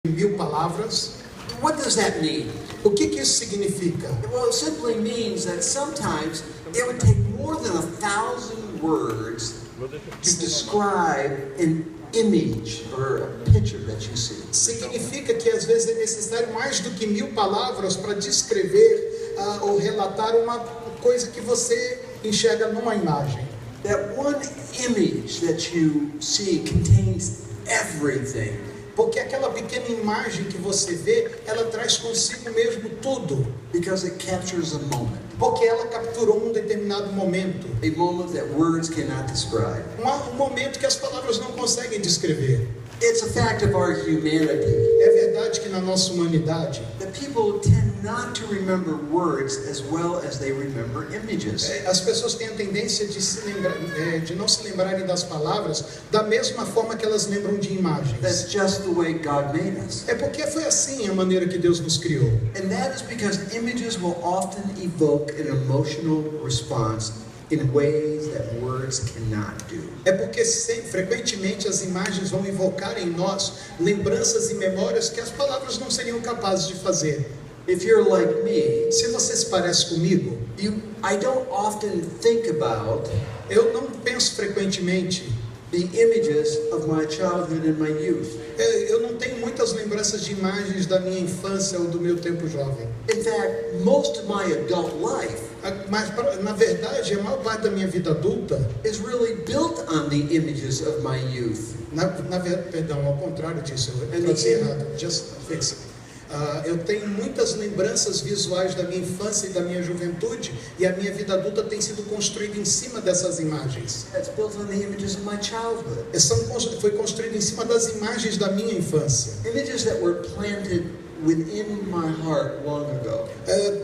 1000 palavras. What does that mean? O que isso significa? Well, it simply means that sometimes it would take more than 1,000 words to describe an image or a picture that you see. Significa que às vezes é necessário mais do que 1000 palavras para descrever ou relatar uma coisa que você enxerga numa imagem. That one image that you see contains everything. Porque aquela pequena imagem que você vê, ela traz consigo mesmo tudo. Because it captures a moment. Porque ela capturou um determinado momento. A moment that words cannot describe. Um momento que as palavras não conseguem descrever. It's a fact of our humanity. É verdade que na nossa humanidade, that people tend not to remember words as well as they remember images. As pessoas têm a tendência de não se lembrarem das palavras da mesma forma que elas lembram de imagens. That's just the way God made us. É porque foi assim a maneira que Deus nos criou. And that is because images will often evoke an emotional response in ways that words cannot do. É porque frequentemente as imagens vão invocar em nós lembranças e memórias que as palavras não seriam capazes de fazer. If you're like me, se você se parece comigo, I don't often think about eu não penso frequentemente the images of my childhood and my youth. Eu não tenho muitas lembranças de imagens da minha infância ou do meu tempo jovem. In fact, most of my adult life, mas na verdade a maior parte da minha vida adulta is really built on the images of my youth. Perdão, ao contrário disso, eu traduzi errado. Just fix it. Eu tenho muitas lembranças visuais da minha infância e da minha juventude, e a minha vida adulta tem sido construída em cima dessas imagens. Foi construída em cima das imagens da minha infância. Images that were planted within my heart long ago.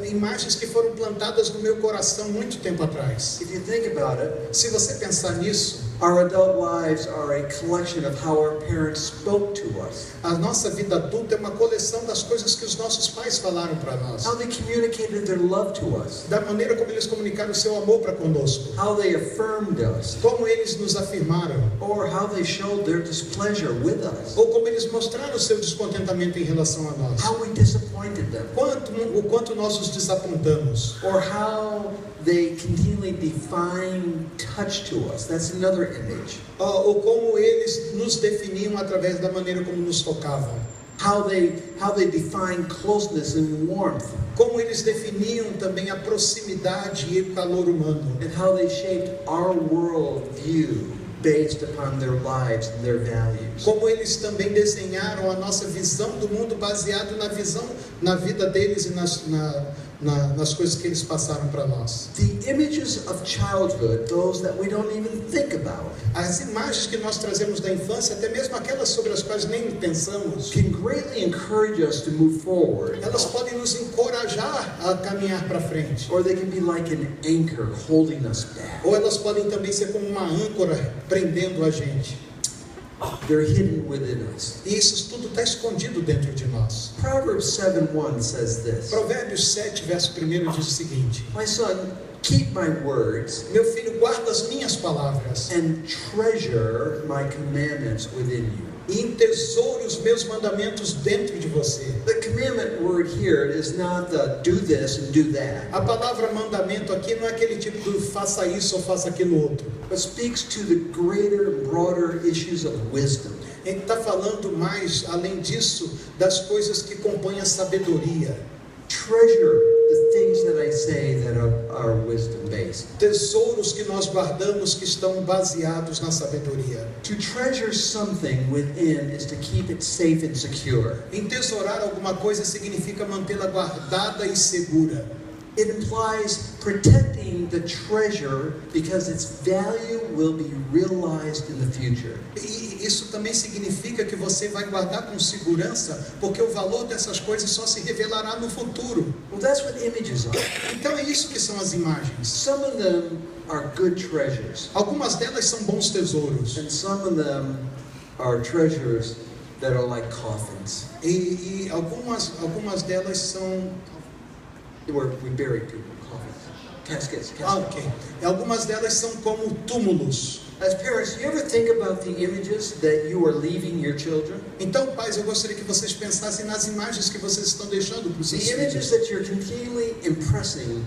Imagens que foram plantadas no meu coração muito tempo atrás. If you think about it, se você pensar nisso, our adult lives are a collection of how our parents spoke to us. A nossa vida adulta é uma coleção das coisas que os nossos pais falaram para nós. How they communicated their love to us. Da maneira como eles comunicaram o seu amor para conosco. How they affirmed us. Como eles nos afirmaram. Or how they showed their displeasure with us. Ou como eles mostraram o seu descontentamento em relação a nós. How we disappointed them. O quanto nós os desapontamos. Or how they continually define touch to us. That's another image. Ou como eles nos definiam através da maneira como nos tocavam. How they define closeness and warmth. Como eles definiam também a proximidade e o calor humano. And how they shaped our world view based upon their lives and their values. Como eles também desenharam a nossa visão do mundo baseado na vida deles e nas coisas que eles passaram para nós. The images of childhood, those that we don't even think about. As imagens que nós trazemos da infância, até mesmo aquelas sobre as quais nem pensamos, can greatly encourage us to move forward. Elas podem nos encorajar a caminhar para frente. Or they can be like an anchor holding us back. Ou elas podem também ser como uma âncora prendendo a gente. They're hidden within us. E isso tudo está escondido dentro de nós. Proverbs 7:1 says this. Provérbios 7, verso 1 diz o seguinte: My son, keep my words. Meu filho, guarda as minhas palavras. And treasure my commandments within you. E entesoure os meus mandamentos dentro de você. The commandment word here is not the do this and do that. A palavra mandamento aqui não é aquele tipo do faça isso ou faça aquilo outro. But speaks to the greater, broader issues of wisdom. Ele está falando mais, além disso, das coisas que compõem a sabedoria. Treasure the things that I say that are wisdom based. Tesouros que nós guardamos que estão baseados na sabedoria. To treasure something within is to keep it safe and secure. Entesourar alguma coisa significa mantê-la guardada e segura. It implies protecting the treasure because its value will be realized in the future. E isso também significa que você vai guardar com segurança, porque o valor dessas coisas só se revelará no futuro. Well, that's what images are. Então é isso que são as imagens. Some of them are good treasures. Algumas delas são bons tesouros. And some of them are treasures that are like coffins. E algumas delas são where we bury people, coffins. Caskets. Ok. Algumas delas são como túmulos. As parents, you ever think about the images that you are leaving your children? Então, pais, eu gostaria que vocês pensassem nas imagens que vocês estão deixando para os seus The images filhos. that you're continually impressing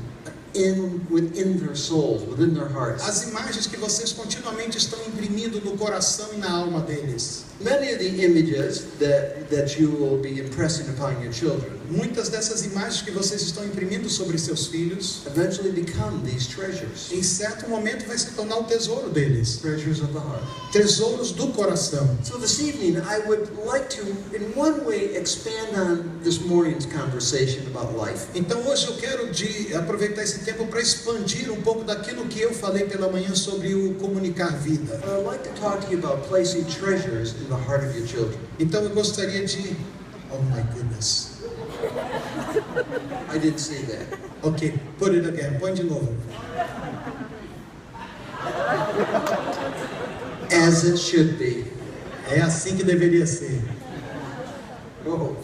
within their souls, within their hearts. As imagens que vocês continuamente estão imprimindo no coração e na alma deles. Many of the images that you will be impressing upon your children Muitas dessas imagens que vocês estão imprimindo sobre seus filhos, eventually become these treasures. em certo momento vai se tornar o tesouro deles. Treasures of the heart. Tesouros do coração. So this evening, I would like to, in one way, expand on this morning's conversation about life. Então hoje eu quero aproveitar esse tempo para expandir um pouco daquilo que eu falei pela manhã sobre o comunicar vida. I'd like to talk to you about placing treasures in the heart of your children. Então eu gostaria de... Oh my goodness. I didn't say that. Ok, put it again. Põe de novo. As it should be. É assim que deveria ser. Oh,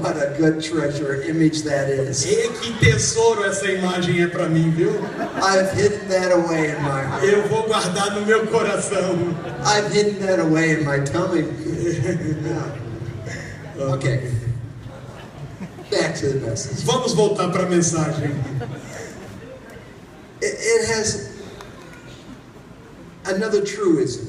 what a good treasure image that is. E que tesouro essa imagem é para mim, viu? I've hidden that away in my heart. Eu vou guardar no meu coração. I've hidden that away in my tummy. Okay. Back to the message. Vamos voltar para a mensagem. It has another truism.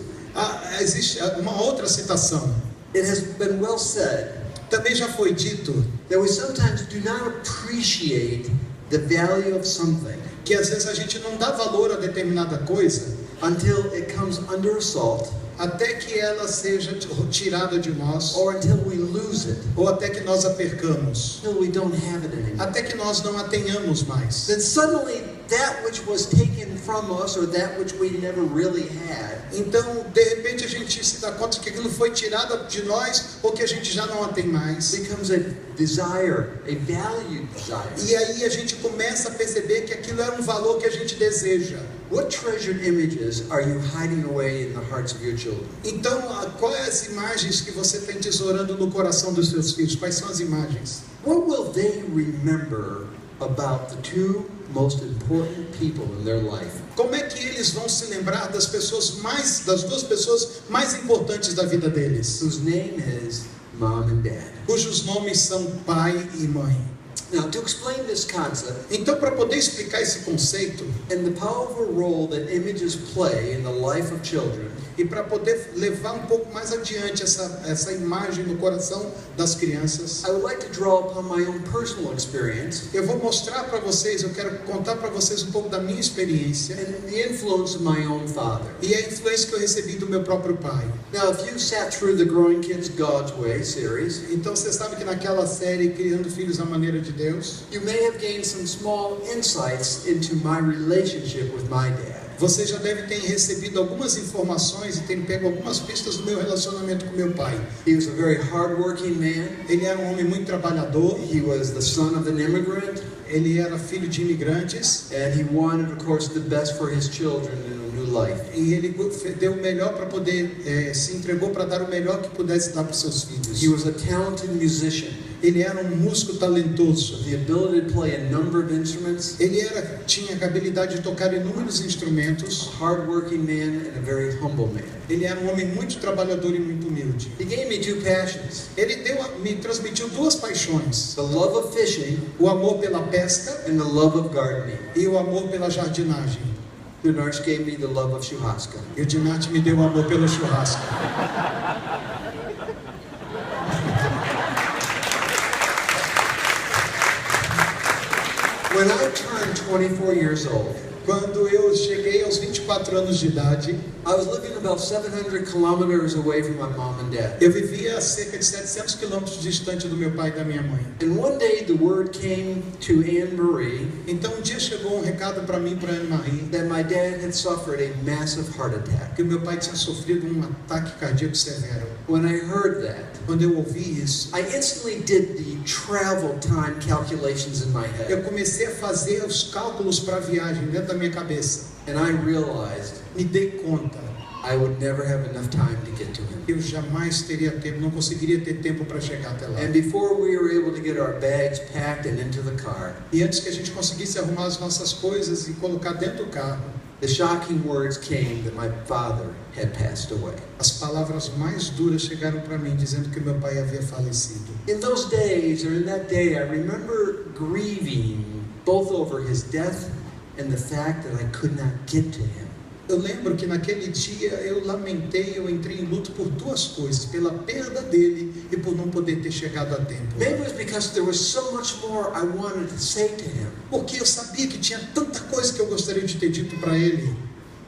Existe uma outra citação. It has been well said Também já foi dito that we sometimes do not appreciate the value of something que às vezes a gente não dá valor a determinada coisa until it comes under assault, até que ela seja tirada de nós, or until we lose it, ou até que nós a percamos, until we don't have it anymore. até que nós não a tenhamos mais. Then suddenly that which was taken from us, or that which we never really had, Então, de repente a gente se dá conta que aquilo foi tirado de nós ou que a gente já não a tem mais. becomes a desire, a valued desire. E aí a gente começa a perceber que aquilo é um valor que a gente deseja. What treasured images are you hiding away in the hearts of your children? Então, quais as imagens que você está tesourando no coração dos seus filhos? Quais são as imagens? What will they remember about the two most important people in their life? Como é que eles vão se lembrar das duas pessoas mais importantes da vida deles? Whose name is Mom and Dad. Cujos nomes são pai e mãe. Now, to explain this concept Então, para poder explicar esse conceito and the powerful role that images play in the life of children, e para poder levar um pouco mais adiante essa imagem no coração das crianças, I would like to draw upon my own personal experience eu vou mostrar para vocês, eu quero contar para vocês um pouco da minha experiência and the influence of my own father. e a influência que eu recebi do meu próprio pai. Now, if you sat through the Growing Kids God's Way series, Então, você sabe que naquela série Criando Filhos à Maneira de Deus, you may have gained some small insights into my relationship with my dad. você já deve ter recebido algumas informações e ter pego algumas pistas do meu relacionamento com meu pai. He was a very hard-working man. Ele era um homem muito trabalhador, He was the son of an immigrant, ele era filho de imigrantes and he wanted, of course, the best for his children in a new life. e ele deu o melhor para poder, se entregou para dar o melhor que pudesse dar para os seus filhos. He was a talented musician. Ele era um músico talentoso. The ability to play a number of instruments. Ele tinha a habilidade de tocar inúmeros instrumentos. A hard-working man and a very humble man. Ele era um homem muito trabalhador e muito humilde. He gave me two passions: Ele me transmitiu duas paixões: the love of fishing o amor pela pesca and the love of gardening. e o amor pela jardinagem. Dinart gave me the love of churrasco. E o Dinart me deu o amor pelo churrasco. When I turned 24 years old, Quando eu cheguei aos 24 anos de idade, I was living about 700 kilometers away from my mom and dad. eu vivia a cerca de 700 quilômetros distante do meu pai e da minha mãe. And one day the word came to Anne Marie Então um dia chegou um recado para mim, para Anne Marie, that my dad had suffered a massive heart attack. que meu pai tinha sofrido um ataque cardíaco severo. When I heard that, Quando eu ouvi isso, I instantly did the travel time calculations in my eu head. comecei a fazer os cálculos para a viagem dentro da minha cabeça. And I realized Me dei conta I would never have enough time to get to him. Eu jamais teria tempo, não conseguiria ter tempo para chegar até lá. And before we were able to get our bags packed and into the car, E antes que a gente conseguisse arrumar as nossas coisas e colocar dentro do carro, the shocking words came that my father had passed away. as palavras mais duras chegaram para mim, dizendo que meu pai havia falecido. In those days, or in that day, I remember grieving both over his death and the fact that I could not get to him. Eu lembro que naquele dia eu lamentei, eu entrei em luto por duas coisas, pela perda dele e por não poder ter chegado a tempo. Maybe it was because there was so much more I wanted to say to him. Porque eu sabia que tinha tanta coisa que eu gostaria de ter dito para ele.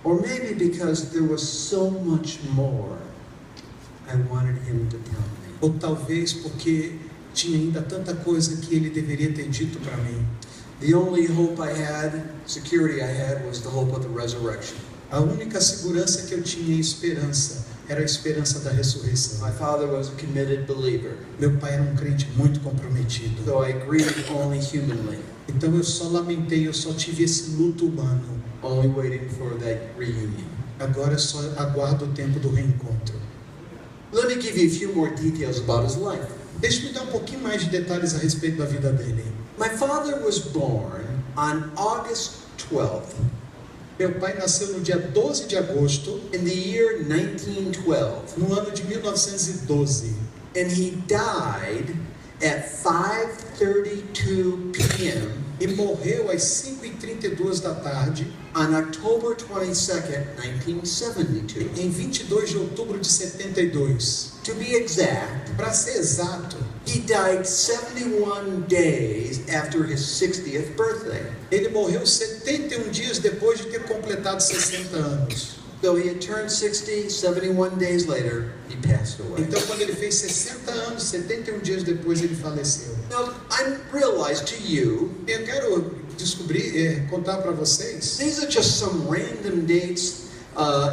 Or maybe because there was so much more I wanted him to tell me. Ou talvez porque tinha ainda tanta coisa que ele deveria ter dito para mim. The only hope I had, security I had, was the hope of the resurrection. A única segurança que eu tinha e esperança era a esperança da ressurreição. My father was a committed believer, Meu pai era um crente muito comprometido. so I grieved only humanly, Então eu só lamentei, eu só tive esse luto humano. only waiting for that reunion. Agora eu só aguardo o tempo do reencontro. Let me give you a few more details about his life. Deixe-me dar um pouquinho mais de detalhes a respeito da vida dele. My father was born on August 12th Meu pai nasceu no dia 12 de agosto, in the year 1912, no ano de 1912. and he died at 5:32 p.m. E morreu às 5h32 da tarde, on October 22nd, 1972. em 22 de outubro de 72. To be exact, Para ser exato, he died 71 days after his 60th birthday. ele morreu 71 dias depois de ter completado 60 anos. So he had turned 60, 71 days later, he passed away. Então, quando ele fez 60 anos, 71 dias depois, ele faleceu. Now, I realize to you, Eu quero contar para vocês, these are just some random dates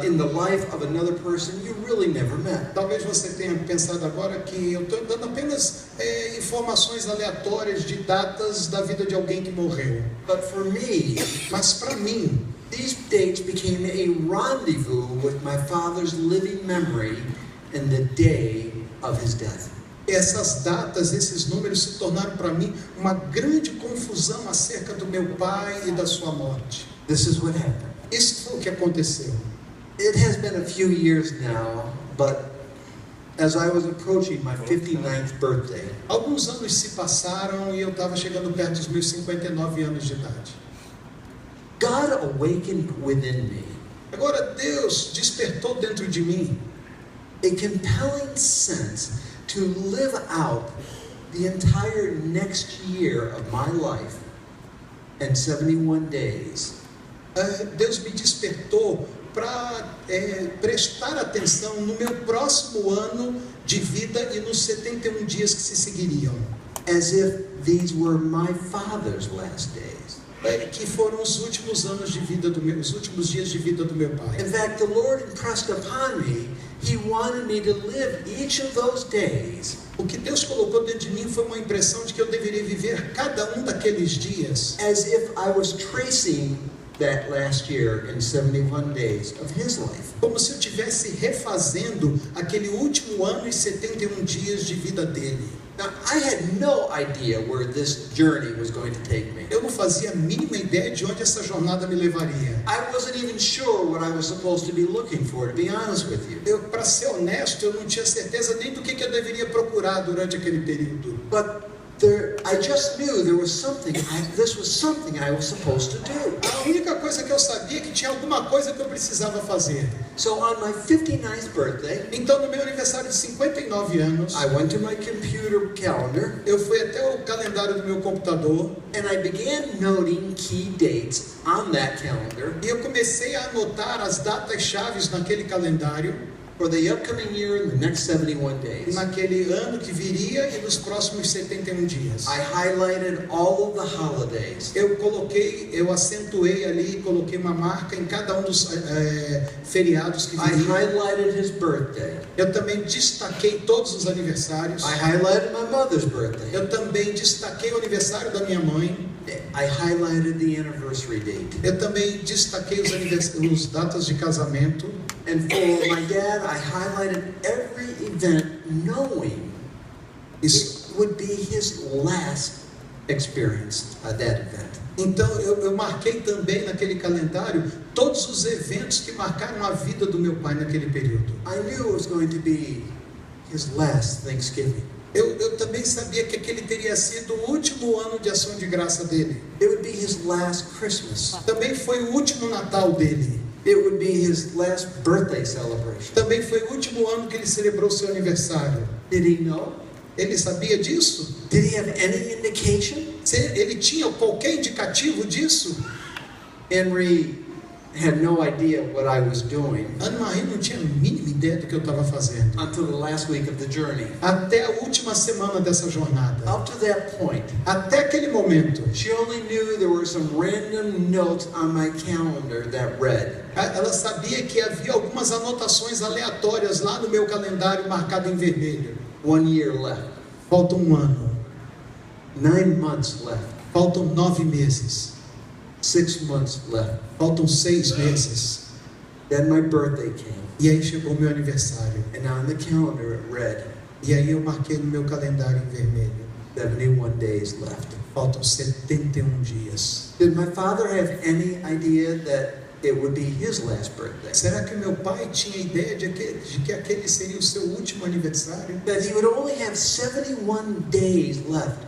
in the life of another person you really never met. talvez você tenha pensado agora que eu estou dando apenas informações aleatórias de datas da vida de alguém que morreu. But for me, Mas para mim, these dates became a rendezvous with my father's living memory and the day of his death. essas datas, esses números se tornaram para mim uma grande confusão acerca do meu pai e da sua morte. This is what happened. Isso foi o que aconteceu. It has been a few years now, but as I was approaching my 59th birthday, Alguns anos se passaram e eu estava chegando perto dos meus 59 anos de idade. God awakened within me Agora Deus despertou dentro de mim a compelling sense to live out the entire next year of my life and 71 days Deus me despertou para prestar atenção no meu próximo ano de vida e nos 71 dias que se seguiriam, as if these were my father's last days. Que foram os últimos anos de vida os últimos dias de vida do meu pai. In fact, the Lord impressed upon me, He wanted me to live each of those days O que Deus colocou dentro de mim foi uma impressão de que eu deveria viver cada um daqueles dias as if I was tracing that last year in 71 days of His life. como se eu estivesse refazendo aquele último ano e 71 dias de vida dele. Now, I had no idea where this journey was going to take me. Eu não fazia a mínima ideia de onde essa jornada me levaria. I wasn't even sure what I was supposed to be looking for, to be honest with you. Para ser honesto, eu não tinha certeza nem do que eu deveria procurar durante aquele período. But I just knew there was something, this was something I was supposed to do. A única coisa que eu sabia é que tinha alguma coisa que eu precisava fazer. So on my 59th birthday, Então, no meu aniversário de 59 anos, I went to my computer calendar eu fui até o calendário do meu computador and I began noting key dates on that calendar e eu comecei a anotar as datas chaves naquele calendário for the upcoming year and the next 71 days. naquele ano que viria e nos próximos 71 dias. I highlighted all of the holidays. Eu acentuei ali, coloquei uma marca em cada um dos feriados que I viriam. highlighted his birthday. Eu também destaquei todos os aniversários. I highlighted my mother's birthday. Eu também destaquei o aniversário da minha mãe. I highlighted the anniversary date. Eu também destaquei os datas de casamento. And for my dad, I highlighted every event knowing it would be his last experience, that event. Então eu marquei também naquele calendário todos os eventos que marcaram a vida do meu pai naquele período. I knew it was going to be his last Thanksgiving. Eu também sabia que aquele teria sido o último ano de ação de graça dele. It would be his last Christmas. Também foi o último Natal dele. It would be his last birthday celebration. Também foi o último ano que ele celebrou seu aniversário. Did he know? Ele sabia disso? Did he have any indication? Ele tinha qualquer indicativo disso? Henry had no idea what I was doing Anne-Marie não tinha a mínima ideia do que eu estava fazendo. until the last week of the journey. Até a última semana dessa jornada. Up to that point, Até aquele momento. she only knew there were some random notes on my calendar that read, Ela sabia que havia algumas anotações aleatórias lá no meu calendário marcado em vermelho. 1 year left, Falta um ano. 9 months left, Faltam 9 meses. 6 months left. Faltam 6 meses. Then my birthday came, E aí chegou o meu aniversário. and on the calendar it read, E aí eu marquei no meu calendário em vermelho. 71 days left. Faltam 71 dias. Did my father have any idea that it would be his last birthday? Será que meu pai tinha ideia de que aquele seria o seu último aniversário? That he would only have 71 days left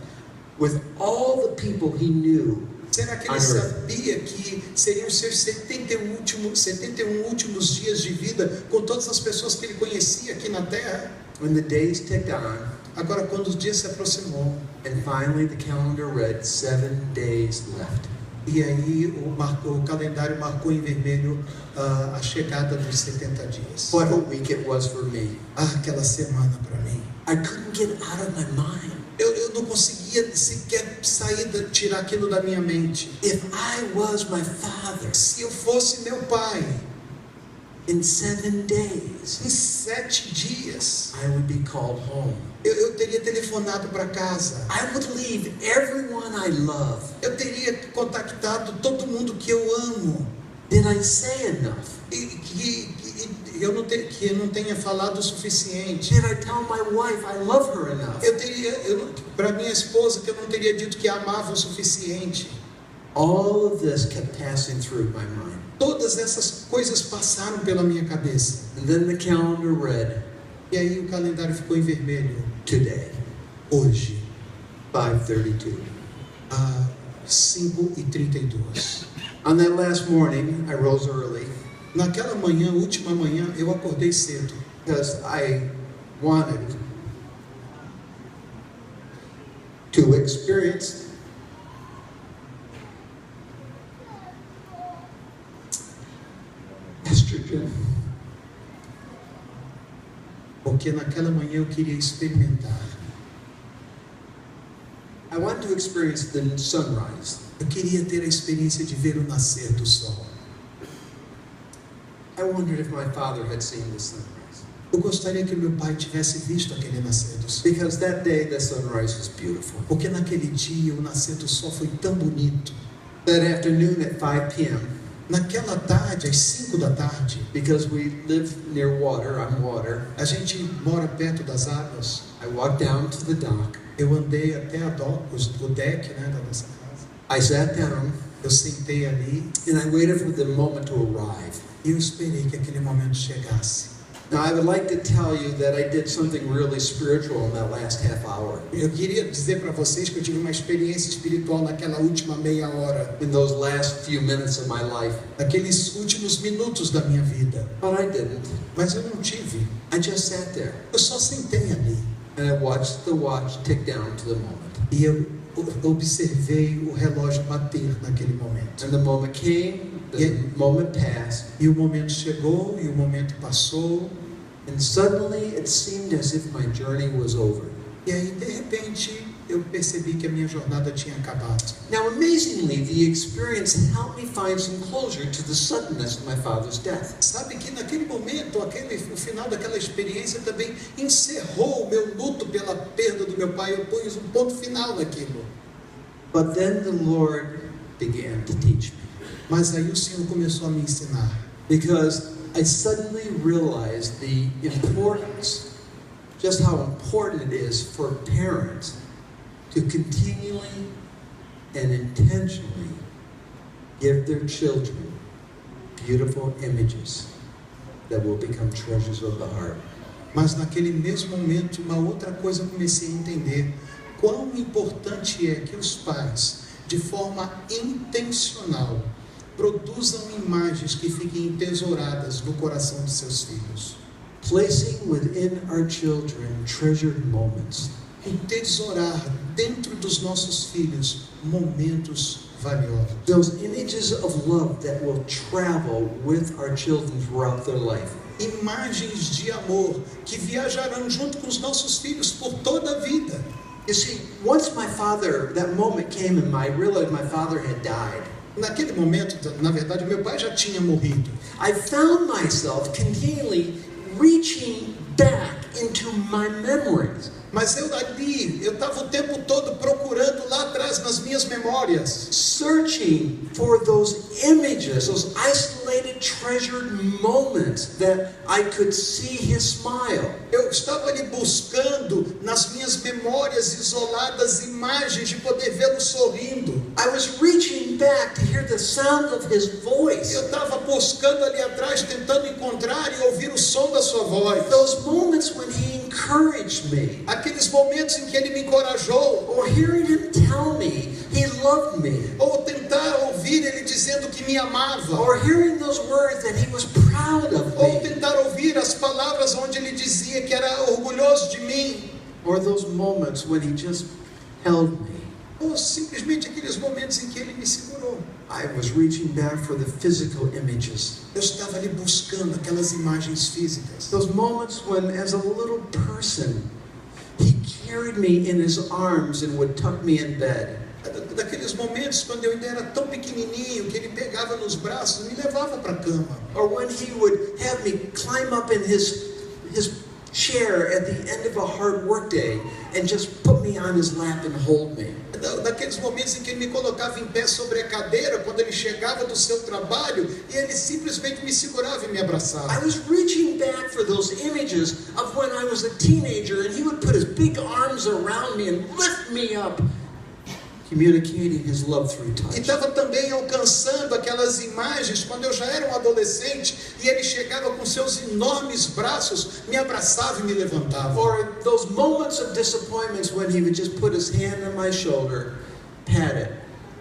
with all the people he knew? Será que ele sabia que seriam os seus 71 últimos dias de vida com todas as pessoas que ele conhecia aqui na Terra? When the days ticked on, Agora, quando os dias se aproximou, and finally the calendar read 7 days left. e aí o calendário marcou em vermelho a chegada dos 70 dias. What a week it was for me. Aquela semana para mim. I couldn't get out of my mind. Eu não conseguia sequer tirar aquilo da minha mente. If I was my father, Se eu fosse meu pai, in 7 days, em 7 dias, I would be called home. eu teria telefonado para casa. I would leave everyone I love. Eu teria contactado todo mundo que eu amo. Did I say enough? Que eu não tenha falado o suficiente. Did I tell my wife I love her enough? Para minha esposa, que eu não teria dito que a amava o suficiente. All of this kept passing through my mind. Todas essas coisas passaram pela minha cabeça. And then the calendar read, E aí o calendário ficou em vermelho. today, Hoje, 5:32. 5h32. On that last morning, I rose early Naquela manhã, última manhã, eu acordei cedo. because I wanted to experience estrogen. Porque naquela manhã eu queria experimentar. I wanted to experience the sunrise. Eu queria ter a experiência de ver o nascer do sol. I wondered if my father had seen the sunrise. Eu gostaria que meu pai tivesse visto aquele nascer do sol. Because that day the sunrise was beautiful. Porque naquele dia o nascer do sol foi tão bonito. That afternoon at 5 p.m., Naquela tarde, às 5 da tarde, because we live near water, I'm water, a gente mora perto das águas. I walked down to the dock. Eu andei até o deck, né, da nossa casa. I sat down Eu sentei ali and I waited for the moment to arrive. e eu esperei que aquele momento chegasse. Now I would like to tell you that I did something really spiritual in that last half hour. Eu queria dizer para vocês que eu tive uma experiência espiritual naquela última meia hora, In those last few minutes of my life. naqueles últimos minutos da minha vida. But I didn't. Mas eu não tive. I just sat there Eu só sentei ali and I watched the watch tick down to the moment. e eu observei o relógio bater naquele momento. And the moment came, the moment passed, E o momento chegou e o momento passou. and suddenly it seemed as if my journey was over. E aí, de repente, eu percebi que a minha jornada tinha acabado. Now, amazingly, the experience helped me find some closure to the suddenness of my father's death. Sabe que naquele momento, o final daquela experiência também encerrou o meu luto pela perda do meu pai. Eu pus um ponto final naquilo. But then the Lord began to teach me. Mas aí o Senhor começou a me ensinar. Because I suddenly realized the importance, just how important it is for parents to continually and intentionally give their children beautiful images that will become treasures of the heart. Mas naquele mesmo momento, uma outra coisa eu comecei a entender: quão importante é que os pais, de forma intencional, produzam imagens que fiquem entesouradas no coração de seus filhos. Placing within our children treasured moments. Entesourar dentro dos nossos filhos momentos valiosos. Those images of love that will travel with our children throughout their life. Imagens de amor que viajarão junto com os nossos filhos por toda a vida. You see, once that moment came and I realized my father had died. Naquele momento, na verdade, meu pai já tinha morrido. I found myself continually reaching back into my memories. Mas eu estava o tempo todo procurando lá atrás nas minhas memórias. Searching for those images, those isolated, treasured moments that I could see his smile. Eu estava ali buscando nas minhas memórias isoladas imagens de poder vê-lo sorrindo. I was reaching back to hear the sound of his voice. Eu estava buscando ali atrás, tentando encontrar e ouvir o som da sua voz. Those moments when he encouraged me. Aqueles momentos em que ele me encorajou. Or hearing him tell me he loved me. Ou tentar ouvir ele dizendo que me amava. Or hearing those words that he was proud of me. Ou tentar ouvir as palavras onde ele dizia que era orgulhoso de mim. Or those moments when he just held me. Ou simplesmente aqueles momentos em que ele me segurou. I was reaching back for the physical images. Eu estava ali buscando aquelas imagens físicas. Those moments when, as a little person, he carried me in his arms and would tuck me in bed. Daqueles momentos quando eu ainda era tão pequenininho que ele pegava nos braços e me levava para a cama. Or when he would have me climb up in his chair at the end of a hard work day and just put me on his lap and hold me. Daqueles momentos em que ele me colocava em pé sobre a cadeira quando ele chegava do seu trabalho e ele simplesmente me segurava e me abraçava. I was reaching back for those images of when I was a teenager and he would put his big arms around me and lift me up, communicating his love through touch. E estava também alcançando aquelas imagens quando eu já era um adolescente e ele chegava com seus enormes braços, me abraçava e me levantava. Or those moments of disappointments when he would just put his hand on my shoulder, pat it,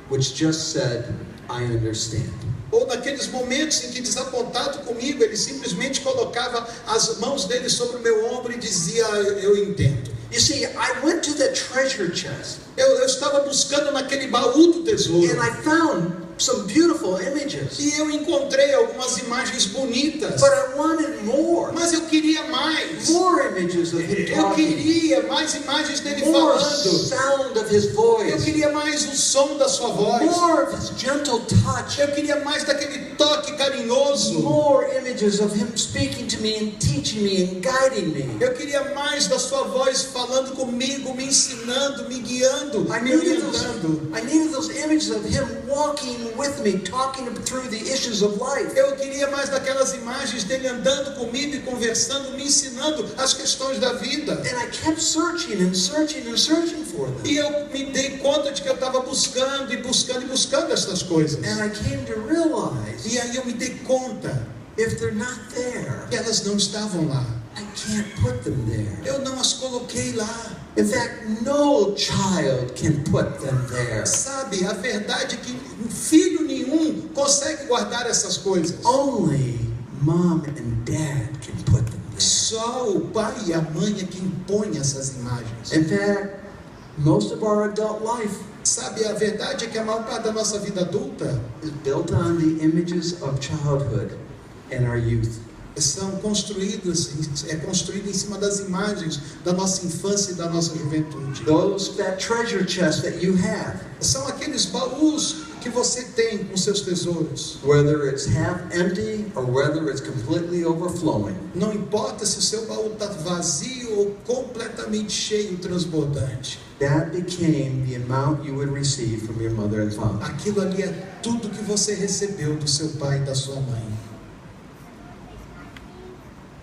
which just said, I understand. Ou naqueles momentos em que, desapontado comigo, ele simplesmente colocava as mãos dele sobre o meu ombro e dizia, eu entendo. You see, I went to the treasure chest. Eu estava buscando naquele baú do tesouro. And I found some beautiful images. E eu encontrei algumas imagens bonitas. But I wanted more. Mas eu queria mais. More images of him Eu talking. queria mais imagens dele More falando. sound of his Eu voice. queria mais o som da sua voz. More of his gentle touch. Eu queria mais daquele toque carinhoso. More images of him speaking to me and teaching me and guiding me. Eu queria mais da sua voz falando comigo, me ensinando, me guiando, me orientando. I needed those images of him walking with me, talking through the issues of life. Eu queria mais daquelas imagens dele andando comigo e conversando, me ensinando as questões da vida. And I kept searching and searching and searching for them. E eu me dei conta de que eu estava buscando e buscando e buscando essas coisas. And I came to realize, E aí eu me dei conta if they're not there, que elas não estavam lá. I can't put them there. Eu não as coloquei lá. In fact, no child can put them there. Sabe, a verdade é que filho nenhum consegue guardar essas coisas. Only mom and dad can put them there. Só o pai e a mãe é quem põe essas imagens. In fact, most of our adult life Sabe, a verdade é que a maior parte da nossa vida adulta is built on the images of childhood and our youth. são construídas, é construído em cima das imagens da nossa infância e da nossa juventude. That treasure chest that you have, São aqueles baús que você tem com seus tesouros. whether it's half empty or whether it's completely overflowing. Não importa se o seu baú está vazio ou completamente cheio, transbordante. That became the amount you would receive from your mother and father. Aquilo ali é tudo que você recebeu do seu pai e da sua mãe.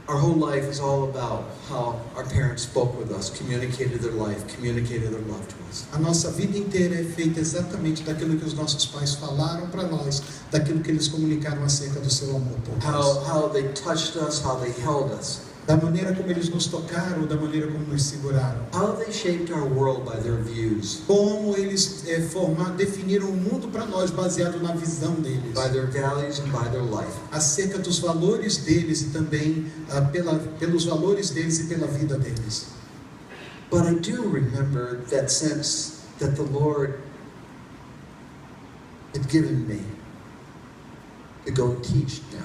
Our whole life is all about how our parents spoke with us, communicated their life, communicated their love to us. A nossa vida inteira é feita exatamente daquilo que os nossos pais falaram para nós, daquilo que eles comunicaram acerca do seu amor por nós. How they touched us, how they held us. Da maneira como eles nos tocaram, da maneira como nos seguraram. How they shaped our world by their views. Como eles definiram o mundo para nós baseado na visão deles. By their values and by their life. Acerca dos valores deles e também pelos valores deles e pela vida deles. But I do remember that sense that the Lord had given me to go teach now.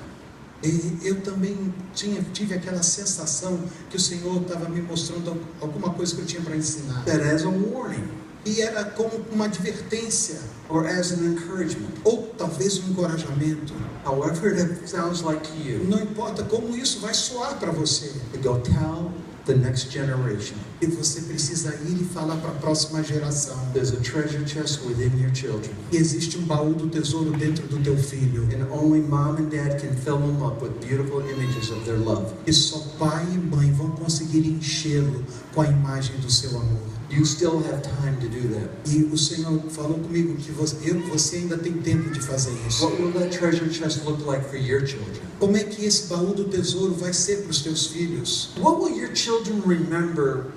E eu também tive aquela sensação que o Senhor estava me mostrando alguma coisa que eu tinha para ensinar. That as a warning. E era como uma advertência. Or as an encouragement. Ou talvez um encorajamento. However it sounds like to you. Não importa como isso vai soar para você. To go tell the next generation. E você precisa ir e falar para a próxima geração. There's a treasure chest within your children. E existe baú do tesouro dentro do teu filho. And only mom and dad can fill them up with beautiful images of their love. E só pai e mãe vão conseguir enchê-lo com a imagem do seu amor. You still have time to do that. E o Senhor falou comigo que você ainda tem tempo de fazer isso. What will that treasure chest look like for your children? Como é que esse baú do tesouro vai ser para os teus filhos? What will your children remember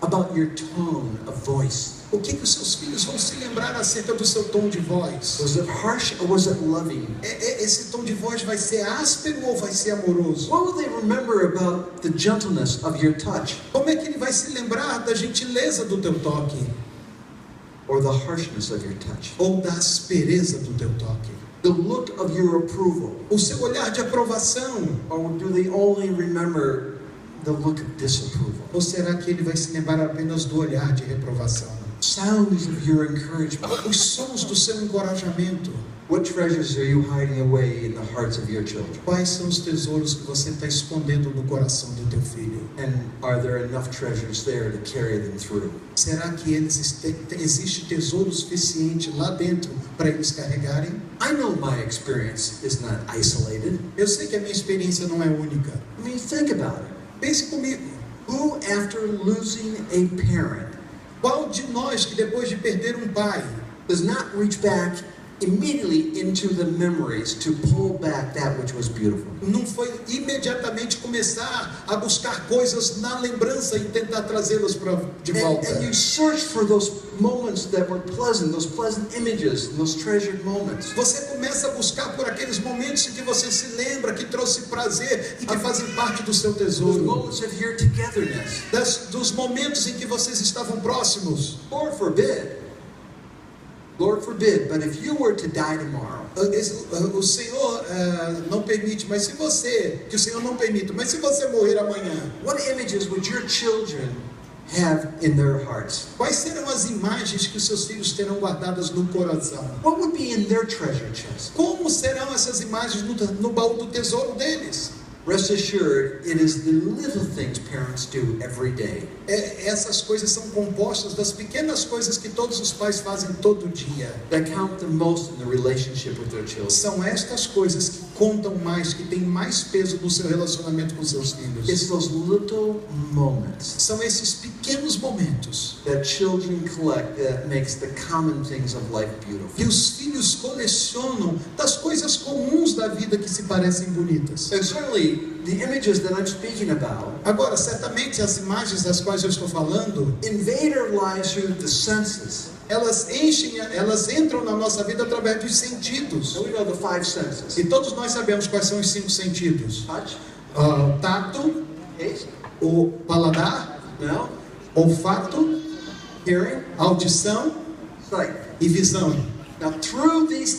about your tone of voice? O que os seus filhos vão se lembrar acerca do seu tom de voz? Was it harsh or was it loving? Esse tom de voz vai ser áspero ou vai ser amoroso? What will they remember about the gentleness of your touch? Como é que ele vai se lembrar da gentileza do teu toque? Or the harshness of your touch? Ou da aspereza do teu toque? The look of your approval? O seu olhar de aprovação? Or do they only remember the look of disapproval? Ou será que ele vai se lembrar apenas do olhar de reprovação? Sounds of your encouragement. Os sons do seu encorajamento. What treasures are you hiding away in the hearts of your children? Quais são os tesouros que você está escondendo no coração do teu filho? And are there enough treasures there to carry them through? Será que existe tesouro suficiente lá dentro para eles carregarem? I know my experience is not isolated. Eu sei que a minha experiência não é única. I mean, think about it. Pense comigo. Who, after losing a parent, qual de nós que depois de perder um pai does not reach back immediately into the memories to pull back that which was beautiful? Não foi imediatamente começar a buscar coisas na lembrança e tentar trazê-las de volta. And you search for those moments that were pleasant, those pleasant images, those treasured moments. Você começa a buscar por aqueles momentos em que você se lembra que trouxe prazer e que fazem parte do seu tesouro. Those moments of your togetherness. Dos momentos em que vocês estavam próximos. Lord forbid, but if you were to die tomorrow, o Senhor não permite, mas se você, que o Senhor não permita, mas se você morrer amanhã, what images would your children have in their hearts? Quais serão as imagens que os seus filhos terão guardadas no coração? What would be in their treasure chest? Como serão essas imagens no baú do tesouro deles? Rest assured, it is the little things parents do every day. Essas coisas são compostas das pequenas coisas que todos os pais fazem todo dia. That count the most in the relationship with their children. São estas coisas que contam mais, que têm mais peso no seu relacionamento com seus filhos. It's those little moments. São esses pequenos momentos that children collect that makes the common things of life beautiful. Que os filhos colecionam das coisas comuns da vida que se parecem bonitas. And certainly the images that I'm speaking about. Agora, certamente as imagens das quais eu estou falando invade our lives through the senses. Elas entram na nossa vida através dos sentidos. So we know the 5 senses. E todos nós sabemos quais são os 5 sentidos. Touch, tato, taste, o paladar, smell, olfato, hearing, audição, sight, e visão. Now through these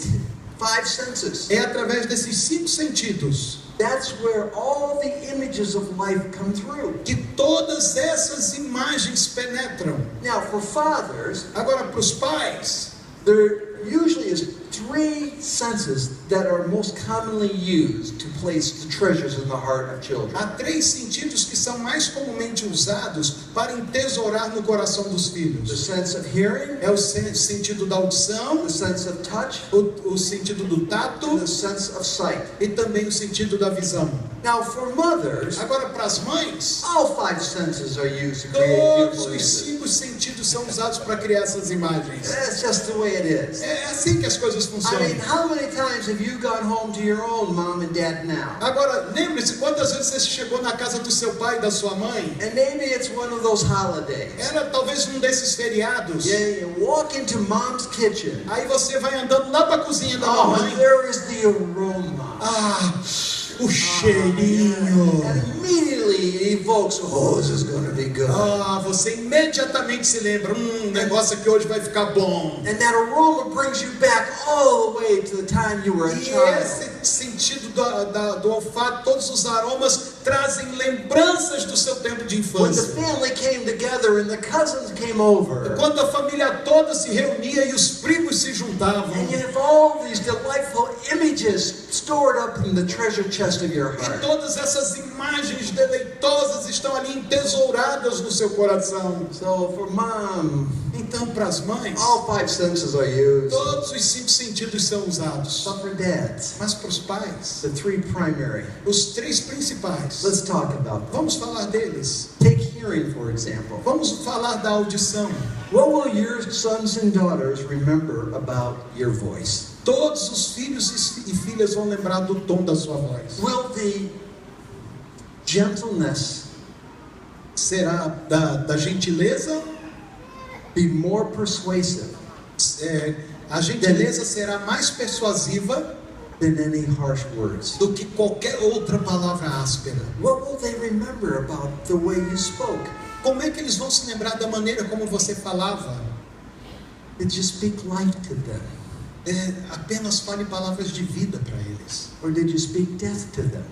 5 senses. É através desses 5 sentidos. That's where all the images of life come through. Que todas essas imagens penetram. Now for fathers, agora para os pais, there usually is three senses that are most commonly used to place the treasures in the heart of children. Há três sentidos que são mais comumente usados para entesourar no coração dos The filhos. sense of hearing, É o sentido da audição, the sense of touch, o sentido do tato and the sense of sight. e também o sentido da visão. Now, for mothers, Agora, para as mães, all five senses are used to create todos beautiful os images. 5 sentidos são usados para criar essas imagens. That's just the way it is. É assim que as coisas I funcionam. mean, how many times have you gone home to your own mom and dad now? Agora, lembre-se quantas vezes você chegou na casa do seu pai e da sua mãe. And maybe it's one of those holidays. Era talvez um desses feriados. Yeah, you walk into mom's kitchen. Aí você vai andando lá para a cozinha da Oh, mamãe. and there is the aroma. Ah, o cheirinho. And immediately it evokes, oh, this is going to be good. Ah, você imediatamente se lembra, negócio aqui hoje vai ficar bom. And that aroma brings you back all the way to the time you were a E child. esse sentido do olfato, todos os aromas trazem lembranças do seu tempo de When the infância. family came together and the cousins came over. Quando a família toda se reunia e os primos se juntavam. And you have all these delightful images stored up in the treasure chest of your E heart. todas essas imagens deleitosas estão ali entesouradas no seu coração. So for mom, Então, para as mães, all five senses are used. todos os 5 sentidos são usados. But for dads, Mas para os pais, the three primary. os 3 principais. Let's talk about them. Vamos falar deles. Take hearing, for example. Vamos falar da audição. What will your sons and daughters remember about your voice? Todos os filhos e filhas vão lembrar do tom da sua voz. Will the gentleness Será da gentileza? be more persuasive A gentileza será mais persuasiva than any harsh words? do que qualquer outra palavra áspera. What will they remember about the way you spoke? Como é que eles vão se lembrar da maneira como você falava? Did you speak life to them? Apenas fale palavras de vida para eles. Or did you speak death to them?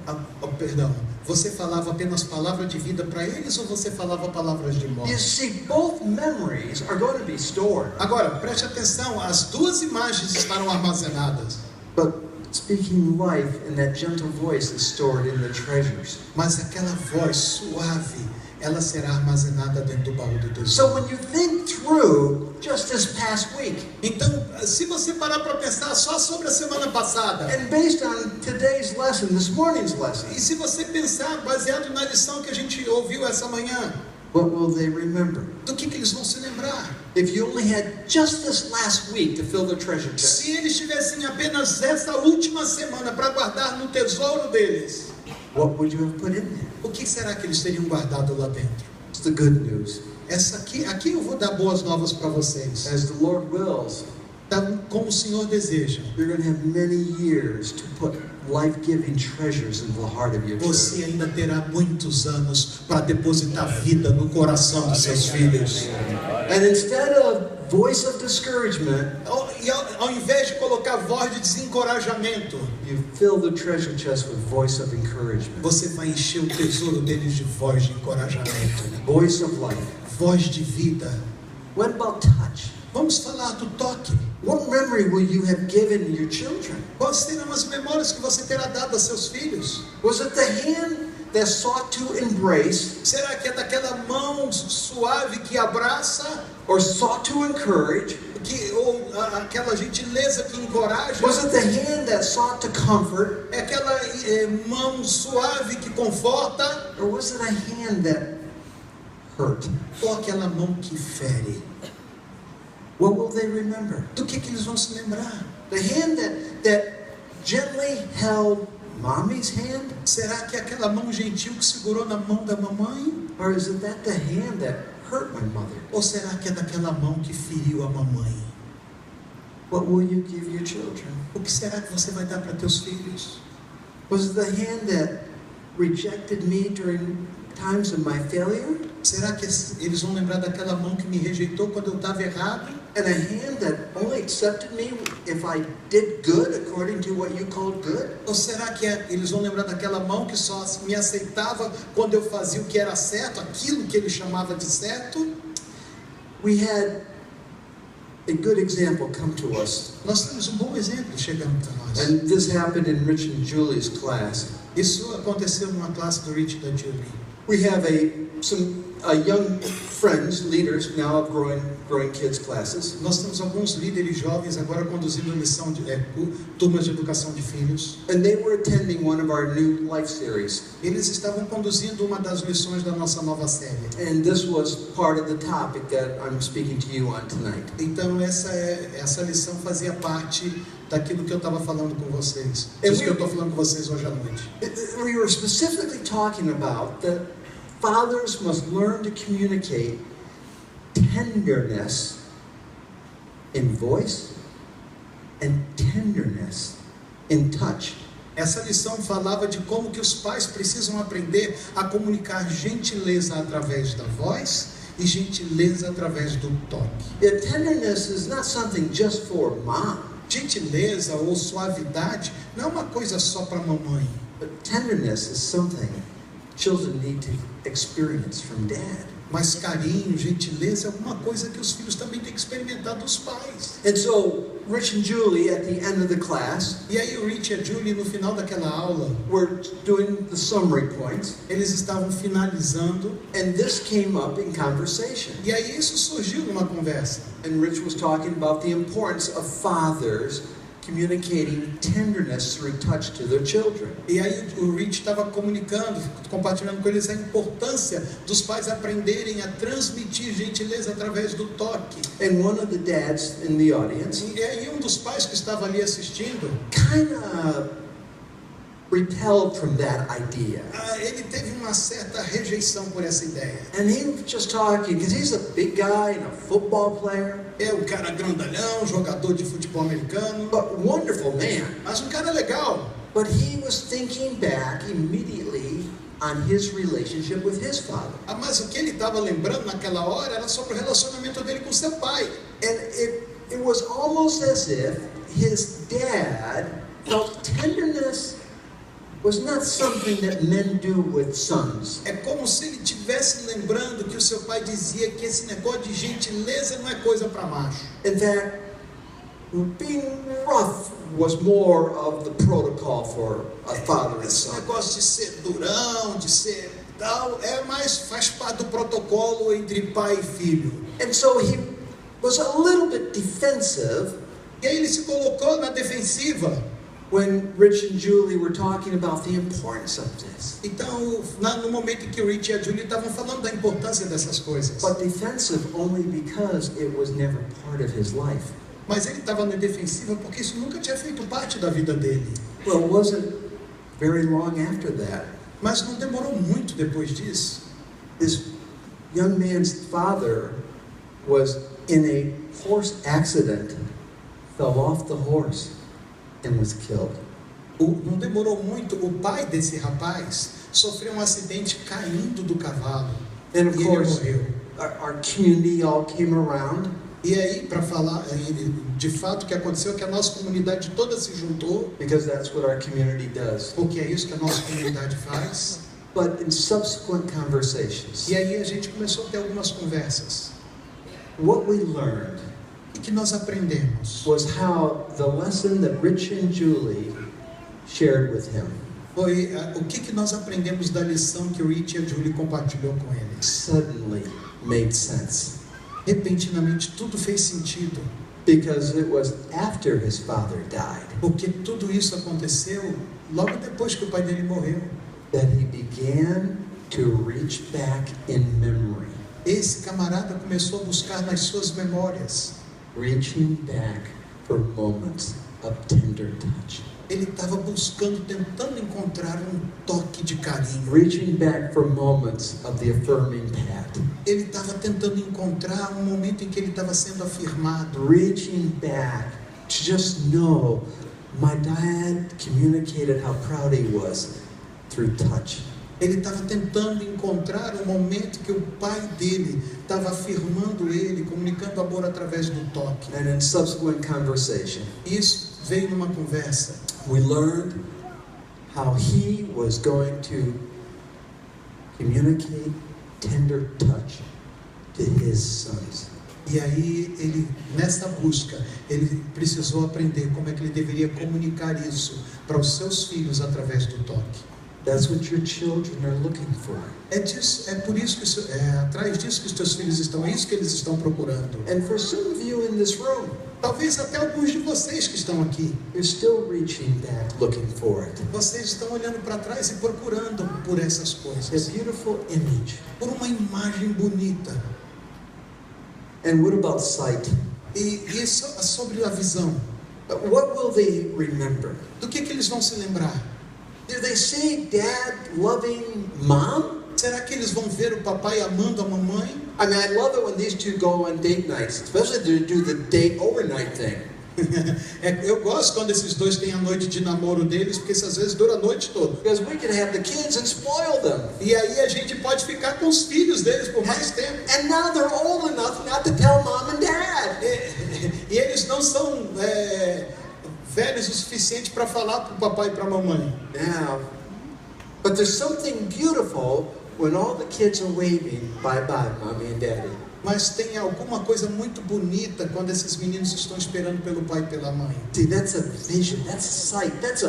Perdão, você falava apenas palavra de vida para eles ou você falava palavras de You morte? see, both memories are going to be stored. Agora, preste atenção, as duas imagens estarão armazenadas. But speaking life in that gentle voice is stored in the treasures. Mas aquela voz suave, ela será armazenada dentro do baú do tesouro. So when you think through just this past week, Então, se você parar para pensar só sobre a semana passada, and based on today's lesson, this morning's lesson, e se você pensar baseado na lição que a gente ouviu essa manhã, what will they remember? do que eles vão se lembrar? If you only had just this last week to fill the treasure chest, Se eles tivessem apenas essa última semana para guardar no tesouro deles, what would you have put in there? o que será que eles teriam guardado lá dentro? It's the good news. Aqui eu vou dar boas novas para vocês. As the Lord wills, Como o Senhor deseja. you're going to have many years to put life-giving treasures into the heart of your children. Você ainda terá muitos anos para depositar vida no coração dos seus filhos. And instead of voice of discouragement, E ao invés de colocar voz de desencorajamento, you fill the treasure chest with voice of encouragement, você vai encher o tesouro deles de voz de encorajamento, voice of life. voz de vida. What about touch? Vamos falar do toque. What memory will you have given your children? Quais serão as memórias que você terá dado a seus filhos? Was it the hand that sought to embrace Será que é daquela mão suave que abraça, or sought to encourage? ou aquela gentileza que encoraja? Was it the hand that sought to comfort? É aquela mão suave que conforta? Or was it a hand that hurt? Ou aquela mão que fere? What will they remember? Do que eles vão se lembrar? The hand that gently held mommy's hand? Será que é aquela mão gentil que segurou na mão da mamãe? Or is it that the hand that hurt my mother? Ou será que é daquela mão que feriu a mamãe? What will you give your children? O que será que você vai dar para teus filhos? Was it the hand that rejected me during times of my failure? Será que eles vão lembrar daquela mão que me rejeitou quando eu estava errado? And a hand that only accepted me if I did good according to what you called good? Ou será que eles vão lembrar daquela mão que só me aceitava quando eu fazia o que era certo, aquilo que ele chamava de certo? We had a good example come to us. Nós temos um bom exemplo chegando para nós. And this happened in Rich and Julie's class. Isso aconteceu numa classe do Rich e da Julie. We have some young friends, leaders now of growing kids classes. Nós temos alguns líderes jovens agora conduzindo turmas de educação de filhos. And they were attending one of our new life series. Eles estavam conduzindo uma das lições da nossa nova série. And this was part of the topic that I'm speaking to you on tonight. Então essa lição fazia parte daquilo que eu estava falando com vocês. Isso que eu estou falando com vocês hoje à noite. We were specifically talking about that fathers must learn to communicate tenderness in voice and tenderness in touch. Essa lição falava de como que os pais precisam aprender a comunicar gentileza através da voz e gentileza através do toque. Yeah, tenderness is not something just for mom. Gentileza ou suavidade não é uma coisa só para mamãe. But tenderness is something children need to experience from dad. Mas carinho, gentileza é alguma coisa que os filhos também têm que experimentar dos pais. And so, Rich and Julie, at the end of the class, E aí o Rich e a Julie, no final daquela aula, were doing the summary points, eles estavam finalizando. and this came up in conversation. E aí isso surgiu numa conversa. And Rich was talking about the importance of fathers communicating tenderness through touch to their children. E aí o Rich estava compartilhando com eles a importância dos pais aprenderem a transmitir gentileza através do toque. And one of the dads in the audience E aí um dos pais que estava ali assistindo, kind of repelled from that idea. ele teve uma certa rejeição por essa ideia. And he was just talking, because he's a big guy and a football player, É um cara grandalhão, jogador de futebol americano, but wonderful man. mas um cara legal. But he was thinking back immediately on his relationship with his father. Mas o que ele estava lembrando naquela hora era sobre o relacionamento dele com seu pai. And it was almost as if his dad felt tenderness was not something that men do with sons. É como se ele estivesse lembrando que o seu pai dizia que esse negócio de gentileza não é coisa para macho. In fact, being rough was more of the protocol for a father and Esse son. negócio de ser durão, de ser tal, faz parte do protocolo entre pai e filho. And so he was a little bit defensive E aí ele se colocou na defensiva. when Rich and Julie were talking about the importance of this. Então, no momento em que o Rich e a Julie estavam falando da importância dessas coisas. But defensive only because it was never part of his life. Mas ele estava na defensiva porque isso nunca tinha feito parte da vida dele. Well, it wasn't very long after that. Mas não demorou muito depois disso. This young man's father was in a horse accident, fell off the horse, and was killed. Não demorou muito, o pai desse rapaz sofreu um acidente caindo do cavalo. And of E ele course, morreu. our community all came around. E aí, para falar, de fato, o que aconteceu é que a nossa comunidade toda se juntou, Because that's what our community does. porque é isso que a nossa comunidade faz. But in subsequent conversations, E aí a gente começou a ter algumas conversas. what we learned E que nós aprendemos was how the lesson that Rich and Julie shared with him foi o que nós aprendemos da lição que o Rich e a Julie compartilhou com eles. suddenly made sense. Repentinamente tudo fez sentido, Because it was after his father died porque tudo isso aconteceu logo depois que o pai dele morreu. that he began to reach back in memory. Esse camarada começou a buscar nas suas memórias. Reaching back for moments of tender touch. Ele estava buscando, tentando encontrar um toque de carinho. Reaching back for moments of the affirming pat. Ele estava tentando encontrar um momento em que ele estava sendo afirmado. Reaching back to just know my dad communicated how proud he was through touch. Ele estava tentando encontrar um momento que o pai dele estava afirmando ele, comunicando amor através do toque. And in subsequent conversation, Isso veio numa conversa. we learned how he was going to communicate tender touch to his sons. E aí ele, nessa busca, ele precisou aprender como é que ele deveria comunicar isso para os seus filhos através do toque. That's what your children are looking for. É por isso que atrás disso que os teus filhos estão, é isso que eles estão procurando. And for some of you in this room, talvez até alguns de vocês que estão aqui, you're still reaching back, looking for it. Vocês estão olhando para trás e procurando por essas coisas. A beautiful image. Por uma imagem bonita. And what about sight? E sobre a visão. What will they remember? Do que eles vão se lembrar? Do they see dad loving mom? Será que eles vão ver o papai amando a mamãe? I mean, I love it when these two go on date nights, especially to do the date overnight thing. Eu gosto quando esses dois têm a noite de namoro deles, porque isso às vezes dura a noite toda. Because we can have the kids and spoil them. E aí a gente pode ficar com os filhos deles por mais tempo. And now they're old enough not to tell mom and dad. E eles não são velhos o suficiente para falar para o papai e para a mamãe. Now, but there's something beautiful when all the kids are waving bye-bye, mommy and daddy. Mas tem alguma coisa muito bonita quando esses meninos estão esperando pelo pai e pela mãe. See, that's a vision, that's a sight, that's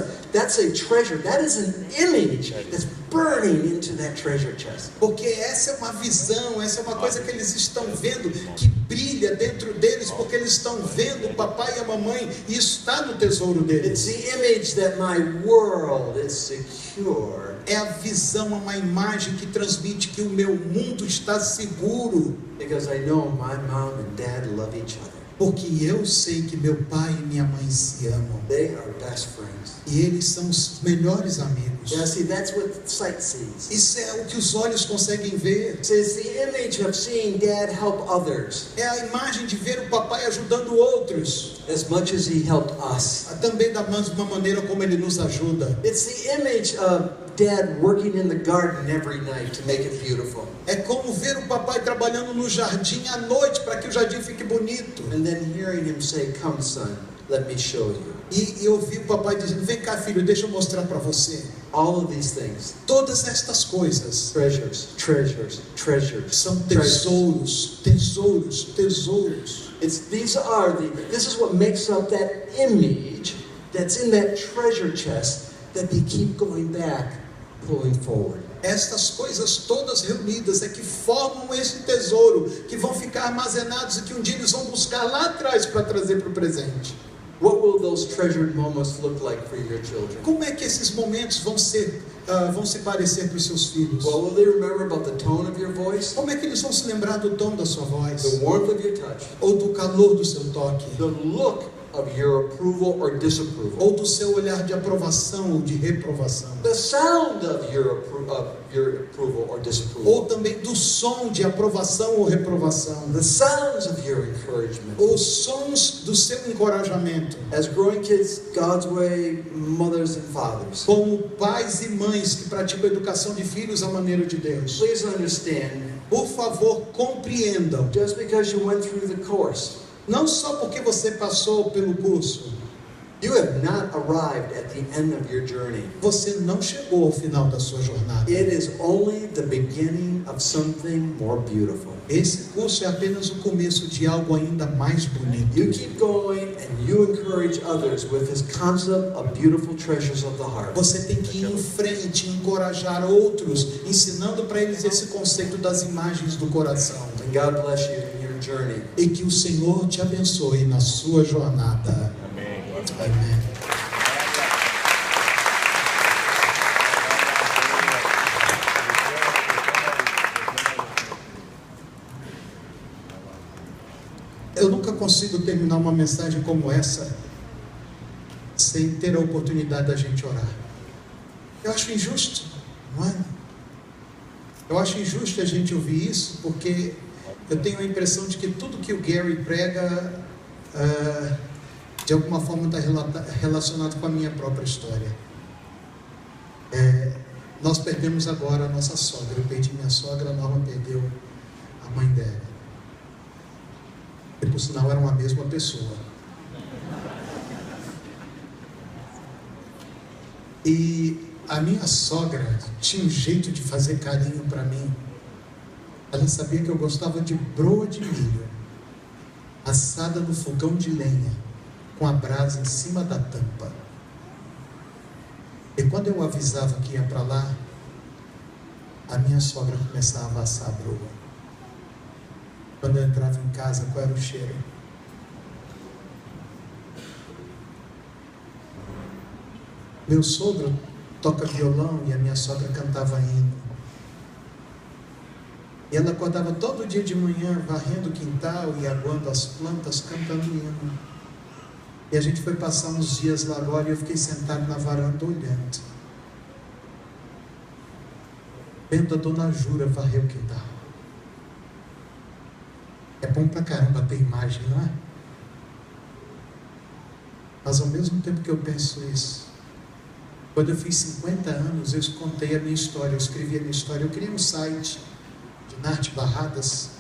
a treasure, that is an image that's burning into that treasure chest. Porque essa é uma visão, essa é uma coisa que eles estão vendo, que brilha dentro deles, porque eles estão vendo o papai e a mamãe, e isso está no tesouro deles. It's the image that my world is secure. É a visão, uma imagem que transmite que o meu mundo está seguro. Because I know my mom and dad love each other. Porque eu sei que meu pai e minha mãe se amam. They are best friends. E eles são os melhores amigos. Yeah, see, that's what sight sees. Isso é o que os olhos conseguem ver. It's the image of seeing dad help others. É a imagem de ver o papai ajudando outros. As much as he helped us. Também da mesma maneira como ele nos ajuda. It's the image of dad working in the garden every night to make it beautiful. É como ver o papai trabalhando no jardim à noite para que o jardim fique bonito. And then hearing him say, "Come, son, let me show you." E ouvir o papai dizendo: vem cá, filho, deixa eu mostrar para você. All of these things. Todas estas coisas. Treasures, treasures, treasures. São tesouros, tesouros, tesouros. This is what makes up that image that's in that treasure chest that they keep going back, pulling forward. Estas coisas todas reunidas é que formam esse tesouro, que vão ficar armazenados e que um dia eles vão buscar lá atrás para trazer para o presente. What will those treasured moments look like for your children? Como é que esses momentos vão se parecer para os seus filhos? Well, will they remember about the tone of your voice? Como é que eles vão se lembrar do tom da sua voz? The warmth of your touch? Ou do calor do seu toque? The look of your approval or disapproval? Ou do seu olhar de aprovação ou de reprovação? The sound of your approval or disapproval? Ou também do som de aprovação ou reprovação? The sounds of your encouragement? Os sons do seu encorajamento? As growing kids God's way, mothers and fathers. Como pais e mães que praticam a educação de filhos à maneira de Deus. Please understand. Por favor, compreendam. Just because you went through the course. Não só porque você passou pelo curso. You have not arrived at the end of your journey. Você não chegou ao final da sua jornada. It is only the beginning of something more beautiful. Esse curso é apenas o começo de algo ainda mais bonito. You keep going and you encourage others with this concept of beautiful treasures of the heart. Você tem que ir em frente e encorajar outros, ensinando para eles esse conceito das imagens do coração. And God bless you in your journey. E que o Senhor te abençoe na sua jornada. Amém. Eu nunca consigo terminar uma mensagem como essa sem ter a oportunidade da gente orar. Eu acho injusto, não é? Eu acho injusto a gente ouvir isso, porque eu tenho a impressão de que tudo que o Gary prega de alguma forma está relacionado com a minha própria história. Nós perdemos agora a nossa sogra. Eu perdi minha sogra, a Norma perdeu a mãe dela. E por sinal eram a mesma pessoa. E a minha sogra tinha um jeito de fazer carinho para mim. Ela sabia que eu gostava de broa de milho. assada no fogão de lenha, com a brasa em cima da tampa. E quando eu avisava que ia para lá, a minha sogra começava a assar a broa. Quando eu entrava em casa, qual era o cheiro? Meu sogro toca violão e a minha sogra cantava hino. E ela acordava todo dia de manhã, varrendo o quintal e aguando as plantas, cantando hino. E a gente foi passar uns dias lá agora e eu fiquei sentado na varanda olhando. Vendo a dona Jura varrer o quintal. É bom pra caramba ter imagem, não é? Mas ao mesmo tempo que eu penso isso, quando eu fiz 50 anos, eu contei a minha história, eu escrevi a minha história, eu criei um site, Dinart, Barradas,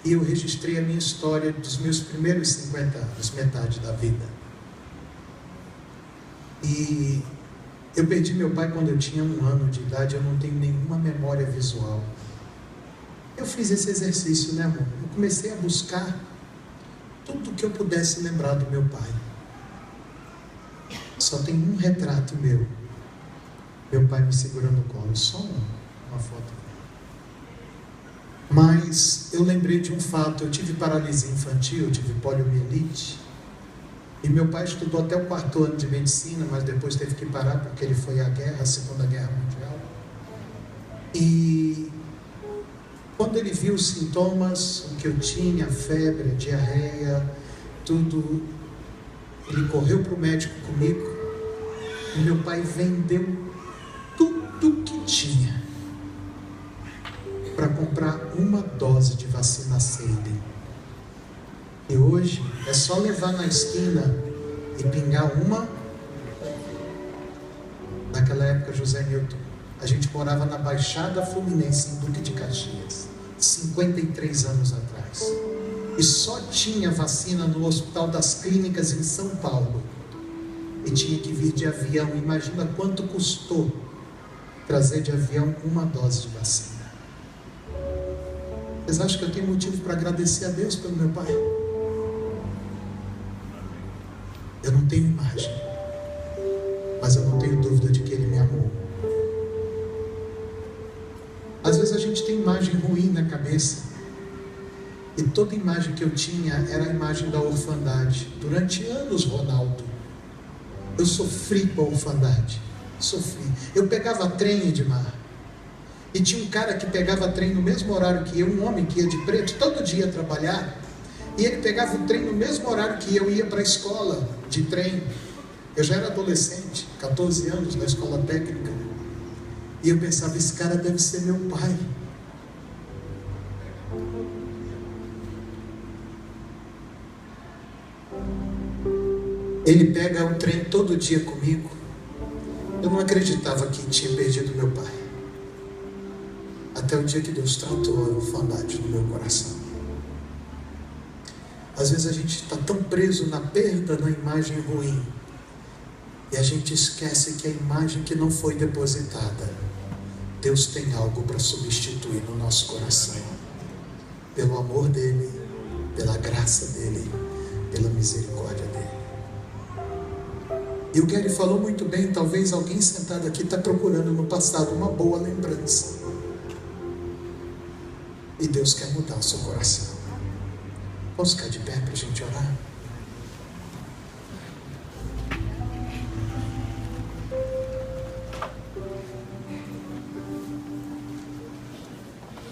e eu registrei a minha história dos meus primeiros 50 anos, metade da vida. E eu perdi meu pai quando eu tinha 1 ano de idade, eu não tenho nenhuma memória visual. Eu fiz esse exercício, né, amor? Eu comecei a buscar tudo que eu pudesse lembrar do meu pai. Só tem um retrato meu. Meu pai me segurando no colo, só uma foto. Mas eu lembrei de um fato, eu tive paralisia infantil, eu tive poliomielite, e meu pai estudou até o 4º ano de medicina, mas depois teve que parar porque ele foi à guerra, a Segunda Guerra Mundial. E quando ele viu os sintomas, o que eu tinha, febre, diarreia, tudo, ele correu para o médico comigo, e meu pai vendeu tudo que tinha para comprar uma dose de vacina Seiden. E hoje é só levar na esquina e pingar uma. Naquela época, José Newton, a gente morava na Baixada Fluminense, em Duque de Caxias, 53 anos atrás. E só tinha vacina no Hospital das Clínicas em São Paulo. E tinha que vir de avião. Imagina quanto custou trazer de avião uma dose de vacina. Vocês acham que eu tenho motivo para agradecer a Deus pelo meu pai? Eu não tenho imagem, mas eu não tenho dúvida de que ele me amou. Às vezes a gente tem imagem ruim na cabeça, e toda imagem que eu tinha era a imagem da orfandade. Durante anos, Ronaldo, eu sofri com a orfandade. Sofri. Eu pegava trem, Edmar, e tinha um cara que pegava trem no mesmo horário que eu, um homem que ia de preto todo dia trabalhar, e ele pegava o trem no mesmo horário que eu ia para a escola de trem. Eu já era adolescente, 14 anos, na escola técnica, e eu pensava, esse cara deve ser meu pai. Ele pega o trem todo dia comigo. Eu não acreditava que tinha perdido meu pai, até o dia que Deus tratou a orfandade no meu coração. Às vezes a gente está tão preso na perda, na imagem ruim, e a gente esquece que a imagem que não foi depositada, Deus tem algo para substituir no nosso coração, pelo amor dele, pela graça dele, pela misericórdia dele. E o Gary falou muito bem, talvez alguém sentado aqui está procurando no passado uma boa lembrança, e Deus quer mudar o seu coração. Vamos ficar de pé para a gente orar?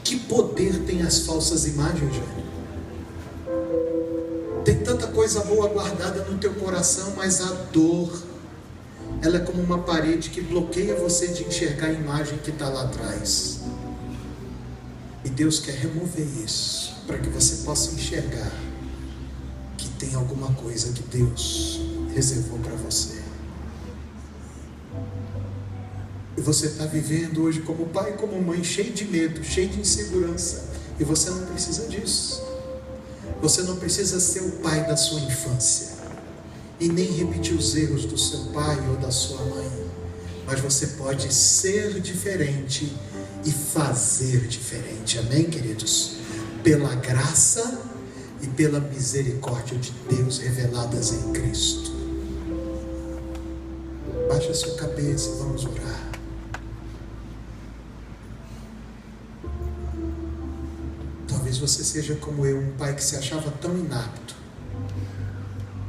Que poder tem as falsas imagens, velho? Tem tanta coisa boa guardada no teu coração, mas a dor, ela é como uma parede que bloqueia você de enxergar a imagem que está lá atrás. E Deus quer remover isso, para que você possa enxergar que tem alguma coisa que Deus reservou para você. E você está vivendo hoje como pai e como mãe, cheio de medo, cheio de insegurança. E você não precisa disso. Você não precisa ser o pai da sua infância, e nem repetir os erros do seu pai ou da sua mãe. Mas você pode ser diferente e fazer diferente. Amém, queridos? Pela graça e pela misericórdia de Deus reveladas em Cristo. Baixe a sua cabeça e vamos orar. Talvez você seja como eu, um pai que se achava tão inapto,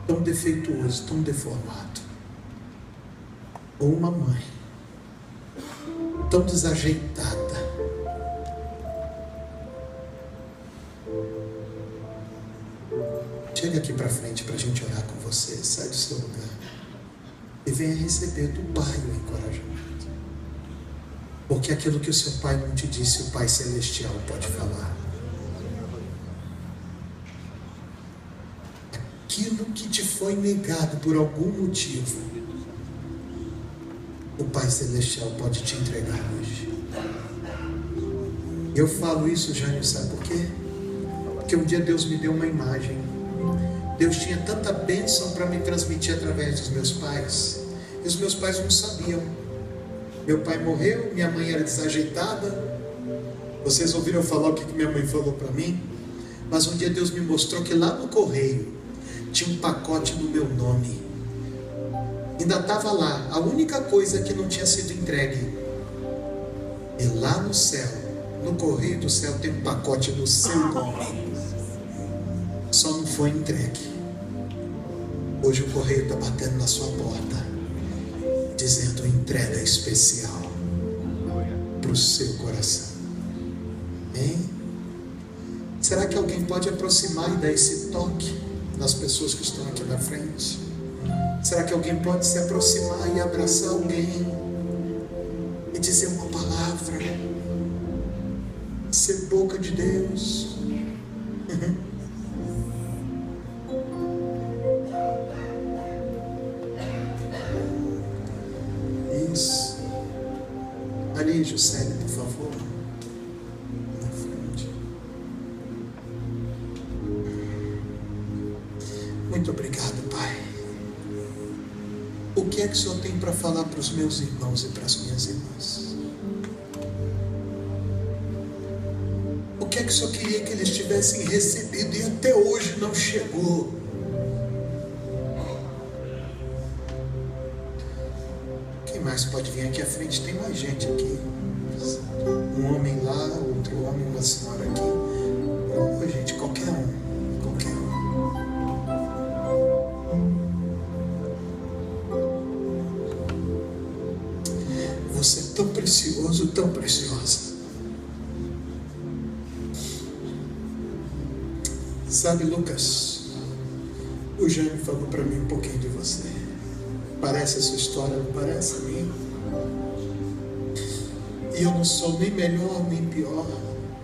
tão defeituoso, tão deformado. Ou uma mãe tão desajeitada. Chega aqui para frente para a gente orar com você. Sai do seu lugar e venha receber do Pai o encorajamento. Porque aquilo que o seu pai não te disse, o Pai Celestial pode falar. Aquilo que te foi negado por algum motivo, o Pai Celestial pode te entregar hoje. Eu falo isso, Jânio, sabe por quê? Porque um dia Deus me deu uma imagem. Deus tinha tanta bênção para me transmitir através dos meus pais. E os meus pais não sabiam. Meu pai morreu, minha mãe era desajeitada. Vocês ouviram falar o que minha mãe falou para mim? Mas um dia Deus me mostrou que lá no correio tinha um pacote no meu nome. Ainda estava lá. A única coisa que não tinha sido entregue. E lá no céu, no correio do céu, tem um pacote no seu nome. Só não foi entregue. Hoje o correio está batendo na sua porta, dizendo entrega especial para o seu coração. Hein? Será que alguém pode aproximar e dar esse toque nas pessoas que estão aqui na frente? Será que alguém pode se aproximar e abraçar alguém e dizer uma palavra? Ser boca de Deus. Isso. Ali, Juscelia, por favor. Na frente. Muito obrigado, Pai. O que é que o Senhor tem para falar para os meus irmãos e para as minhas irmãs? O que é que o Senhor queria que eles tivessem recebido e até hoje não chegou? Quem mais pode vir aqui à frente? Tem mais gente aqui. Um homem lá, outro homem, uma senhora aqui. Não, gente, qualquer um. Qualquer um. Você é tão precioso, tão preciosa. Sabe, Lucas, o Jânio falou para mim um pouquinho de você. Parece a sua história, não parece a mim? E eu não sou nem melhor nem pior,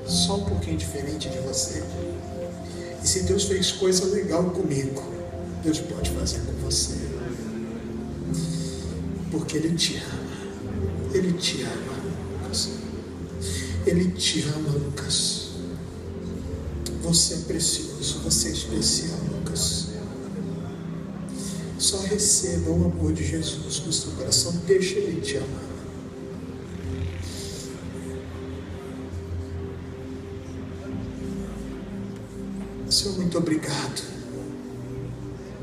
só um pouquinho diferente de você. E se Deus fez coisa legal comigo, Deus pode fazer com você. Porque Ele te ama. Ele te ama, Lucas. Ele te ama, Lucas. Você é precioso, você é especial, Lucas. Só receba o amor de Jesus no seu coração. Deixa Ele te amar. Senhor, muito obrigado.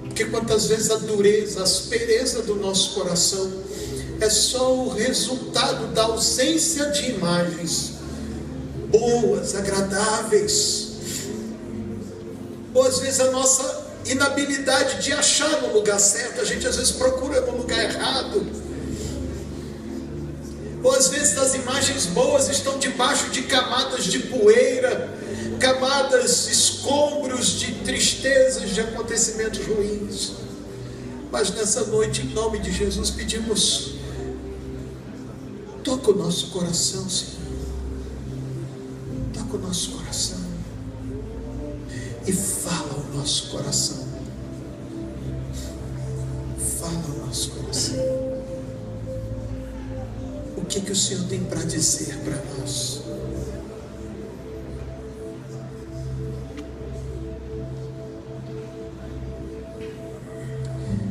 Porque quantas vezes a dureza, a aspereza do nosso coração é só o resultado da ausência de imagens boas, agradáveis. Ou às vezes a nossa inabilidade de achar no lugar certo, a gente às vezes procura no lugar errado. Ou às vezes as imagens boas estão debaixo de camadas de poeira, camadas, escombros de tristezas, de acontecimentos ruins. Mas nessa noite, em nome de Jesus, pedimos: toca o nosso coração, Senhor. Toca o nosso coração. E fala ao nosso coração. Fala ao nosso coração. O que o Senhor tem para dizer para nós?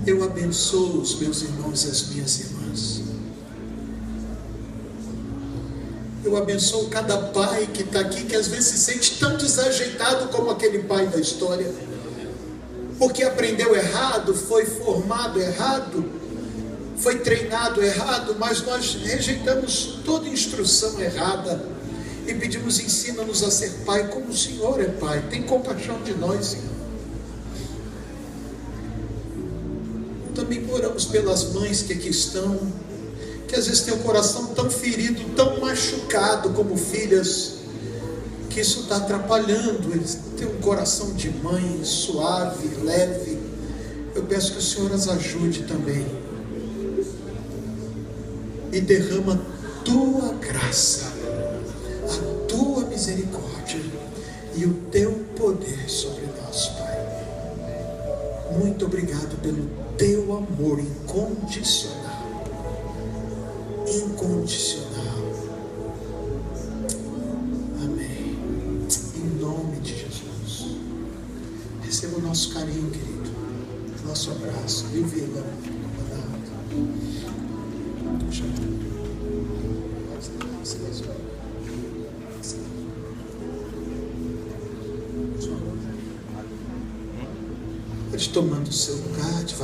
Eu abençoo os meus irmãos e as minhas irmãs. Eu Eu abençoo cada pai que está aqui, que às vezes se sente tão desajeitado como aquele pai da história, porque aprendeu errado, foi formado errado, foi treinado errado, mas nós rejeitamos toda instrução errada e pedimos: ensina-nos a ser pai como o Senhor é pai. Tem compaixão de nós, Senhor. Também oramos pelas mães que aqui estão, que às vezes tem o coração tão ferido, tão machucado como filhas, que isso está atrapalhando eles ter um coração de mãe suave, leve. Eu peço que o Senhor as ajude também e derrama a tua graça, a tua misericórdia e o teu poder sobre nós, Pai. Muito obrigado pelo teu amor incondicional, incondicional. Amém. Em nome de Jesus. Receba o nosso carinho, querido, nosso abraço. E o Vila, pode tomando o seu lugar.